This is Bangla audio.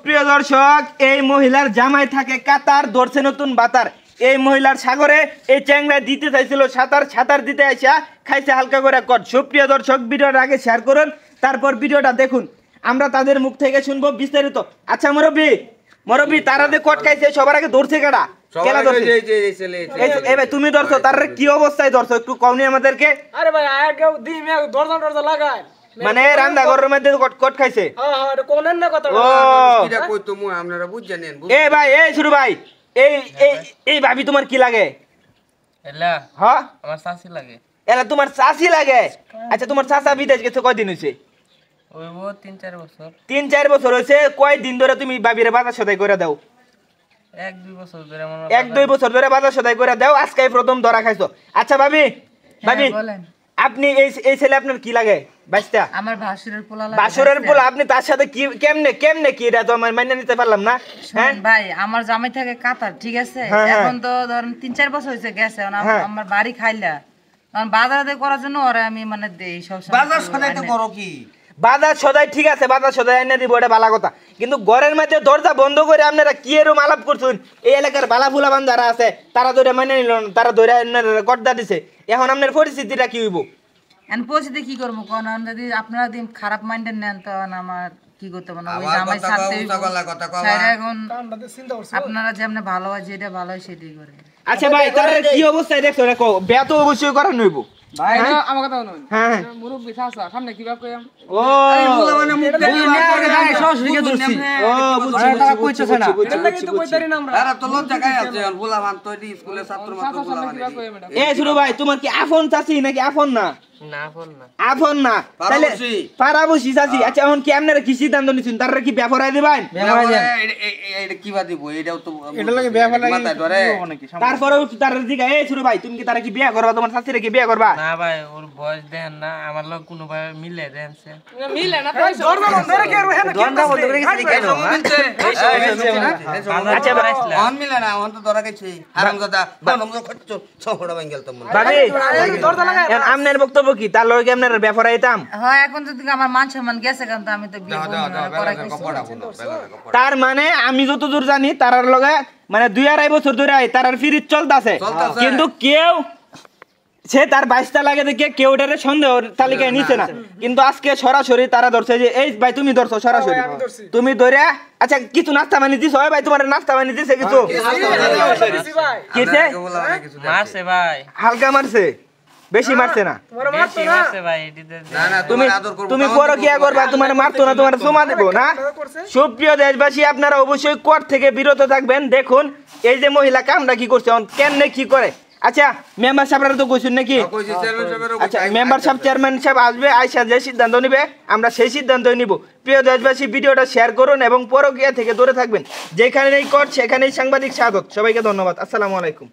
সুপ্রিয় দর্শক, এই মহিলার জামাই থাকে কাতার, ধরছে নতুন বাতার। এই মহিলার সাগরে এই চ্যাংরা দিতে চাইছিল সাঁতার, সাঁতার দিতে আসা খাইছে হালকা করে কট। সুপ্রিয় দর্শক, ভিডিওটা আগে শেয়ার করুন, তারপর ভিডিওটা দেখুন, আমরা তাদের মুখ থেকে শুনবো বিস্তারিত। আচ্ছা মুরব্বি তারা যে কট খাইছে সবার আগে ধরছে কেডা? কেলা ধরছে? এই ভাই তুমি ধরছো, তার কি অবস্থায় ধরছো একটু কওনি আমাদেরকে। আরে ভাই আগে দিম দরজা লাগায় মানে রান্না ঘরের মধ্যে কট খাইছে। হ্যাঁ এটা কোনেন না কথা। ও কিরা কই তো মুই আপনারা বুঝছেন। এই ভাই, এই শুরু ভাই, এই এই এই ভাবি তোমার কি লাগে? এলা হ্যাঁ আমার শাশি লাগে। এলা তোমার চাচি লাগে? আচ্ছা তোমার চাচা বিদেশ গেছে কয়দিন হইছে? ওইবো 3-4 বছর। 3-4 বছর হইছে। কয়দিন ধরে তুমি ভাবিরে বাজার সদাই করে দাও? 1-2 বছর ধরে মনে 1-2 বছর ধরে বাজার সদাই করে দাও, আজকে প্রথম ধরা খাইছো। আচ্ছা ভাবি বলেন আপনি এই ছেলে আপনার কি লাগে? বাইস্তা আমার ভাসুরের পোলা লাগে। বাসুরের পোলা, আপনি তার সাথে কি কেমনে কি এটা তো আমি মাইনা নিতে পারলাম না। হ্যাঁ ভাই আমার জামাই থাকে কাতার, ঠিক আছে? এখন তো ধরেন 3-4 বছর হয়েছে গেছে, আমার বাড়ি খাইলা বাজারে করার জন্য ওরা আমি মানে দেই সব সময়। বাজার সদাই তো করো কি? বাজার সদাই ঠিক আছে, বাজার সদাই এনে দিব, এটা ভালো কথা, কিন্তু ঘরের মধ্যে দরজা বন্ধ করে আপনারা কি এরকম আলাপ করছেন? এই এলাকার বালা ফুলাবান যারা আছে তারা ধরে মানে নিল না, তারা ধরে গর্দা দিছে। এখন আপনার পরিস্থিতিটা কি হইব? এখন পৌঁছতে কি করবো কোন? যদি আপনারা দিন খারাপ মাইন্ডের নেন তখন আমার কি করতে পারবো? ওই জামাই সাথে এখন আপনারা যেমন ভালো হয়, যেটা ভালো হয় সেটাই করে। আচ্ছা ভাই, তার কি অবস্থায় দেখছো দেখো, বিয়া তো অবশ্যই করার নইব। ভাই আমার কথা শুনুন। হ্যাঁ মুরব্বি চাচা সামনে কি ভাব কইম? ও মুলা মানে মুখ দেখি যাই সরাসরিকে ধরছি। ও বুঝছি বুঝছি না, এটা লাগি তো কইতারি না আমরা। আরে তো লজ্জা গায় আছে মুলা মান তো দি স্কুলে ছাত্র মাত্র মুলা মানে। এ শুরু ভাই, তোমার কি আপন চাচি নাকি আপন না? না ফোন না। আপন না তাহলে পারাবসি চাচি। আচ্ছা এখন কি আপনারা কি সিদ্ধান্ত নিছেন? তারা কি ব্যাপারাই দিবেন? এটা কি বা দিব? এটাও তো এটা লাগে ব্যাপার লাগে মাথায় ধরে। তারপরেও তারা দিগা এই শুরু ভাই, তুমি কি তারা কি বিয়া করবা? তোমার চাচিরে কি বিয়া করবা? না ভাই, ওর বয়স দেন না, আমার লগ কোনো ভাই মিলে দেনছে। মিলে না পয়সা দরজা বন্ধ করে কি আর হেন কি? দরজা বন্ধ করে গেছে কেন? আচ্ছা ভাই অন মিলে না, অন তো ধরা গেছে হারামজাদা বানম তো খচ্চ ছড়া ভাঙল তো মনে। ভাবি দরজা লাগায় আপনার বক্তব্য কি? তার লগে আপনার ব্যাপারে আইতাম? হ্যাঁ এখন যদি আমার মান সম্মান গেছে কারণ তো আমি তো বিয়ে করাই কিছু। তার মানে আমি যতদূর জানি তারার লগে মানে 2-2.5 বছর ধরে তারার ফিরিত চলতেছে, কিন্তু কেউ সে তার 22টা লাগে দেখে কেউ এটারে সন্দেহ তালিকায় নিছে না। কিন্তু আজকে সরাসরি তারা ধরছে যে এই ভাই তুমি ধরছো সরাসরি, তুমি ধরে আচ্ছা কিছু নাস্তা বানি দিছো? ভাই তোমার নাস্তা বানি দিছে কিছু? কিছে মারছে ভাই, হালকা মারছে, বেশি মারছে না। বেশি মারছে ভাই। না না তুমি তুমি পরকিয়া করবা, তোমার মারতো না, তোমার চুমা দেব না। সুপ্রিয় দেশবাসী, আপনারা অবশ্যই কোর্ট থেকে বিরত থাকবেন। দেখুন এই যে মহিলা কামটা কি করছে, কেমনে কি করে। আচ্ছা মেম্বার সাহেবরা তো কইছেন নাকি? আচ্ছা মেম্বার সাহেব, চেয়ারম্যান সাহেব আসবে, আইসা যে সিদ্ধান্ত নিবে আমরা সেই সিদ্ধান্তই নিব। প্রিয় দেশবাসী, ভিডিওটা শেয়ার করুন এবং পরকিয়া থেকে দূরে থাকবেন। যেখানেই কোর্ট সেখানেই সাংবাদিক সাধক। সবাইকে ধন্যবাদ। আসসালামু আলাইকুম।